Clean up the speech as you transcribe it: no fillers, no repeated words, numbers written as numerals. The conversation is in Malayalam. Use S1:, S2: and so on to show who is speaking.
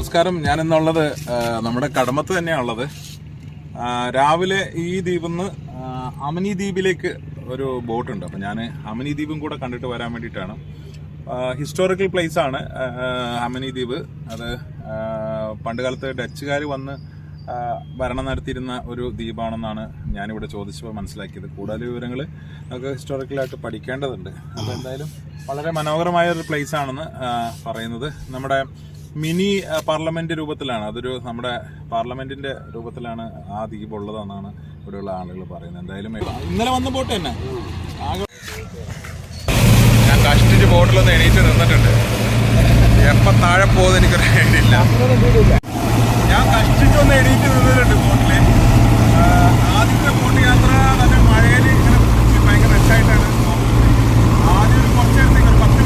S1: നമസ്കാരം. ഞാനിന്നുള്ളത് നമ്മുടെ കടമത്ത് തന്നെയാണുള്ളത്. രാവിലെ ഈ ദ്വീപിൽ നിന്ന് അമനി ദ്വീപിലേക്ക് ഒരു ബോട്ടുണ്ട്. അപ്പം ഞാൻ അമനി ദ്വീപും കൂടെ കണ്ടിട്ട് വരാൻ വേണ്ടിയിട്ടാണ്. ഹിസ്റ്റോറിക്കൽ പ്ലേസ് ആണ് അമനി ദ്വീപ്. അത് പണ്ടുകാലത്ത് ഡച്ചുകാർ വന്ന് ഭരണം നടത്തിയിരുന്ന ഒരു ദ്വീപാണെന്നാണ് ഞാനിവിടെ ചോദിച്ചപ്പോൾ മനസ്സിലാക്കിയത്. കൂടുതൽ വിവരങ്ങൾ നമുക്ക് ഹിസ്റ്റോറിക്കലായിട്ട് പഠിക്കേണ്ടതുണ്ട്. അപ്പോൾ എന്തായാലും വളരെ മനോഹരമായ ഒരു പ്ലേസ് ആണെന്ന് പറയുന്നത്. നമ്മുടെ മിനി പാർലമെന്റ് രൂപത്തിലാണ്, അതൊരു നമ്മുടെ പാർലമെന്റിന്റെ രൂപത്തിലാണ് ആ ദ്വീപ് ഉള്ളതെന്നാണ് ഇവിടെയുള്ള ആളുകൾ പറയുന്നത്. എന്തായാലും ഇന്നലെ വന്ന ബോട്ട് തന്നെ ഞാൻ കഷ്ടിച്ച് ബോട്ടിലൊന്ന് എണീറ്റ് നിന്നിട്ടുണ്ട്. എപ്പം താഴെ പോകുന്നത് എനിക്കൊരു ഐഡിയില്ല. ഞാൻ കഷ്ടിച്ചൊന്ന് എണീറ്റ് നിന്നിട്ടുണ്ട് ബോട്ടില്. ആദ്യത്തെ ബോട്ട് യാത്ര നല്ല മഴയിൽ ഇങ്ങനെ ഭയങ്കര രസമായിട്ടാണ്. ആദ്യം ഒരു കുറച്ച് നേരത്തേക്ക് ഒരു 10